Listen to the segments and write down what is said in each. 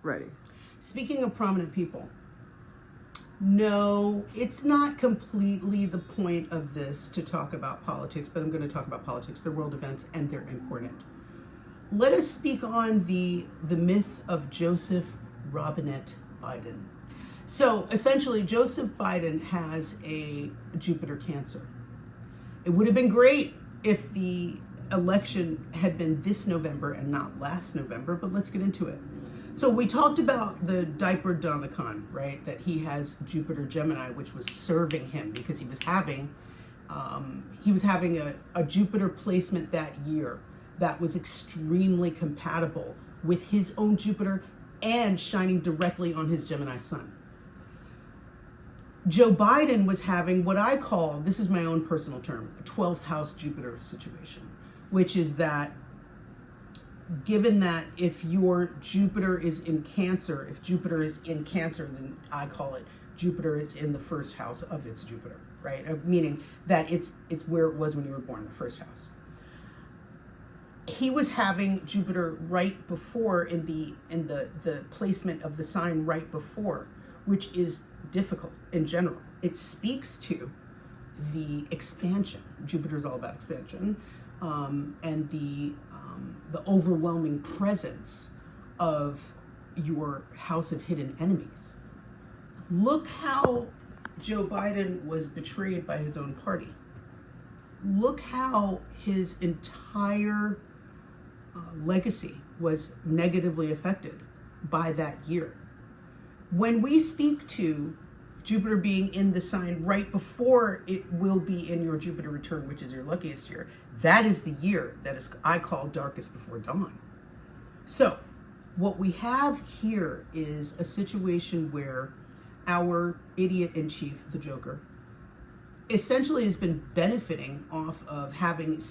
Ready. Speaking of prominent people, no, it's not completely the point of this to talk about politics, but I'm going to talk about politics. They're world events and they're important. Let us speak on the myth of Joseph Robinette Biden. So essentially, Joseph Biden has a Jupiter Cancer. It would have been great if the election had been this November and not last November, but let's get into it. So we talked about the diaper Donicon, right? That he has Jupiter Gemini, which was serving him because he was having a Jupiter placement that year that was extremely compatible with his own Jupiter and shining directly on his Gemini sun. Joe Biden was having what I call, this is my own personal term, a 12th house Jupiter situation, which is that given that if your Jupiter is in Cancer, if Jupiter is in Cancer, then I call it Jupiter is in the first house of its Jupiter, right? Meaning that it's where it was when you were born, the first house. He was having Jupiter right before in the placement of the sign right before, which is difficult in general. It speaks to the expansion. Jupiter is all about expansion, and the overwhelming presence of your house of hidden enemies. Look how Joe Biden was betrayed by his own party. Look how his entire legacy was negatively affected by that year. When we speak to Jupiter being in the sign right before it will be in your Jupiter return, which is your luckiest year, that is the year that is I call darkest before dawn. So what we have here is a situation where our idiot in chief, the Joker, essentially has been benefiting off of having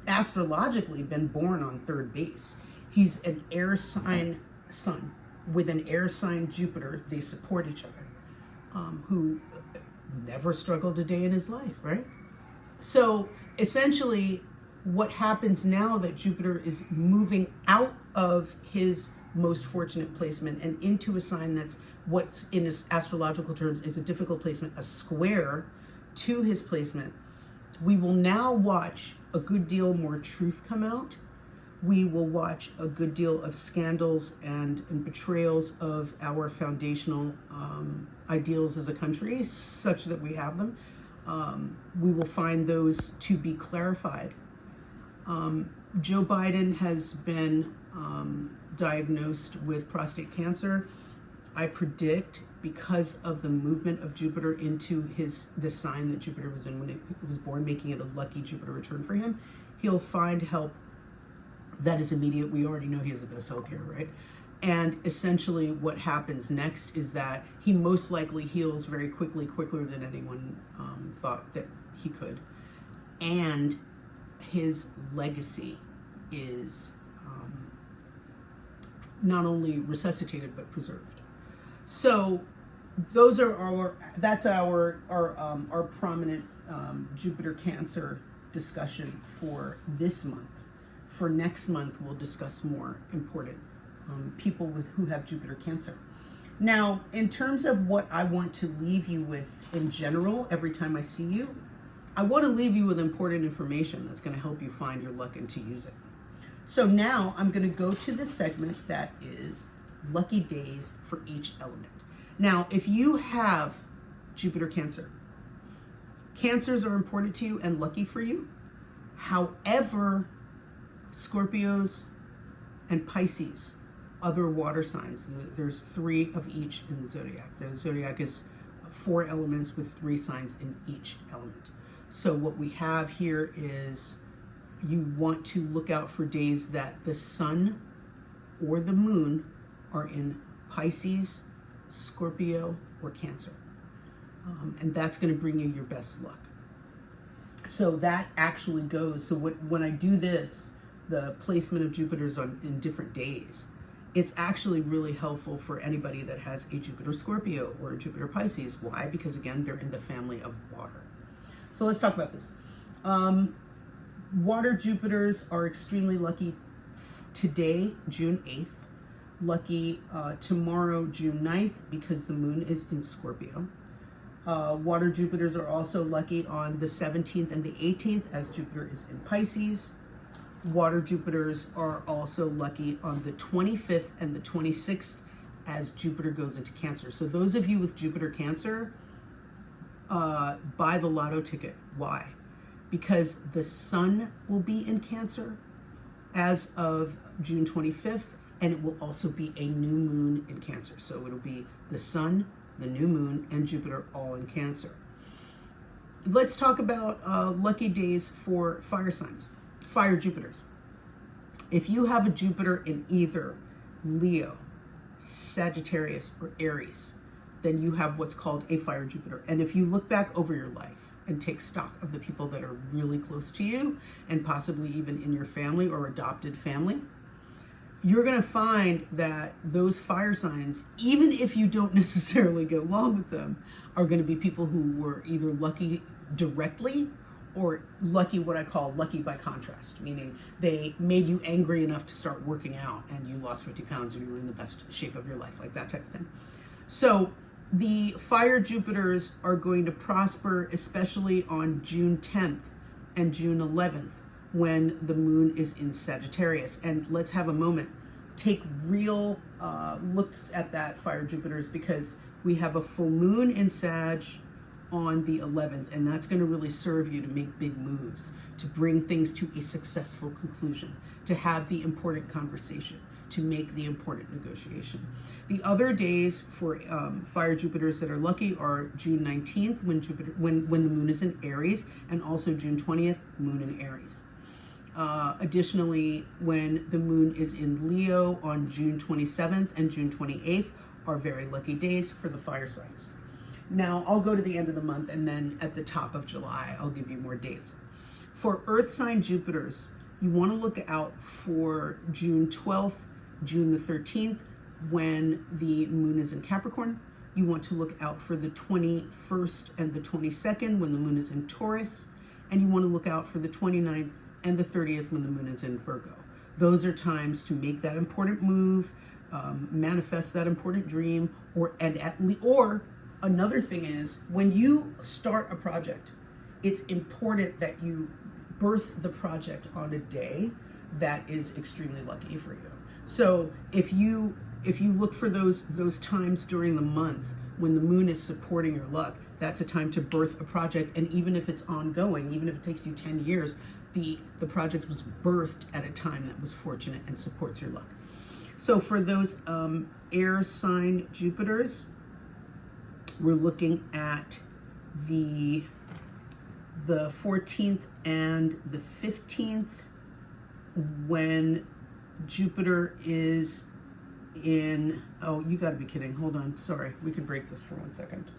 astrologically been born on third base. He's an air sign sun with an air sign Jupiter. They support each other, who never struggled a day in his life, right? So essentially what happens now that Jupiter is moving out of his most fortunate placement and into a sign that's what's in his astrological terms is a difficult placement, a square to his placement, we will now watch a good deal more truth come out. We will watch a good deal of scandals and betrayals of our foundational ideals as a country, such that we have them. We will find those to be clarified. Joe Biden has been diagnosed with prostate cancer. I predict, because of the movement of Jupiter into the sign that Jupiter was in when he was born, making it a lucky Jupiter return for him, he'll find help that is immediate. We already know he has the best healthcare, right? And essentially what happens next is that he most likely heals very quickly, quicker than anyone thought that he could. And his legacy is not only resuscitated, but preserved. So those are that's our prominent Jupiter Cancer discussion for this month. For next month, we'll discuss more important people who have Jupiter Cancer. Now, in terms of what I want to leave you with in general, every time I see you, I want to leave you with important information that's going to help you find your luck and to use it. So now I'm going to go to the segment that is lucky days for each element. Now, if you have Jupiter Cancer, Cancers are important to you and lucky for you. However, Scorpios and Pisces, other water signs, there's 3 of each in the zodiac. The zodiac is 4 elements with 3 signs in each element. So what we have here is you want to look out for days that the sun or the moon are in Pisces, Scorpio, or Cancer. And that's going to bring you your best luck. So that actually goes, so when I do this, the placement of Jupiters in different days, it's actually really helpful for anybody that has a Jupiter Scorpio or a Jupiter Pisces. Why? Because again, they're in the family of water. So let's talk about this. Water Jupiters are extremely lucky today, June 8th. lucky tomorrow, June 9th, because the moon is in Scorpio. Water Jupiters are also lucky on the 17th and the 18th, as Jupiter is in Pisces. Water Jupiters are also lucky on the 25th and the 26th, as Jupiter goes into Cancer. So those of you with Jupiter Cancer, buy the lotto ticket. Why? Because the sun will be in Cancer as of June 25th, and it will also be a new moon in Cancer. So it'll be the sun, the new moon, and Jupiter all in Cancer. Let's talk about lucky days for fire signs, fire Jupiters. If you have a Jupiter in either Leo, Sagittarius, or Aries, then you have what's called a fire Jupiter. And if you look back over your life and take stock of the people that are really close to you, and possibly even in your family or adopted family, you're going to find that those fire signs, even if you don't necessarily get along with them, are going to be people who were either lucky directly or lucky, what I call lucky by contrast, meaning they made you angry enough to start working out and you lost 50 pounds and you were in the best shape of your life, like that type of thing. So the fire Jupiters are going to prosper, especially on June 10th and June 11th, when the moon is in Sagittarius. And let's have a moment, take real looks at that, fire Jupiters, because we have a full moon in Sag on the 11th, and that's going to really serve you to make big moves, to bring things to a successful conclusion, to have the important conversation, to make the important negotiation. The other days for fire Jupiters that are lucky are June 19th, when the moon is in Aries, and also June 20th, moon in Aries. Additionally, when the moon is in Leo on June 27th and June 28th are very lucky days for the fire signs. Now, I'll go to the end of the month, and then at the top of July, I'll give you more dates. For earth sign Jupiters, you want to look out for June 12th, June the 13th, when the moon is in Capricorn. You want to look out for the 21st and the 22nd, when the moon is in Taurus. And you want to look out for the 29th and the 30th, when the moon is in Virgo. Those are times to make that important move, manifest that important dream, or another thing is, when you start a project, it's important that you birth the project on a day that is extremely lucky for you. So if you look for those times during the month when the moon is supporting your luck, that's a time to birth a project. And even if it's ongoing, even if it takes you 10 years, the project was birthed at a time that was fortunate and supports your luck. So for those air sign Jupiters, we're looking at the 14th and the 15th, when Jupiter is in, oh, you gotta be kidding. Hold on, sorry. We can break this for 1 second.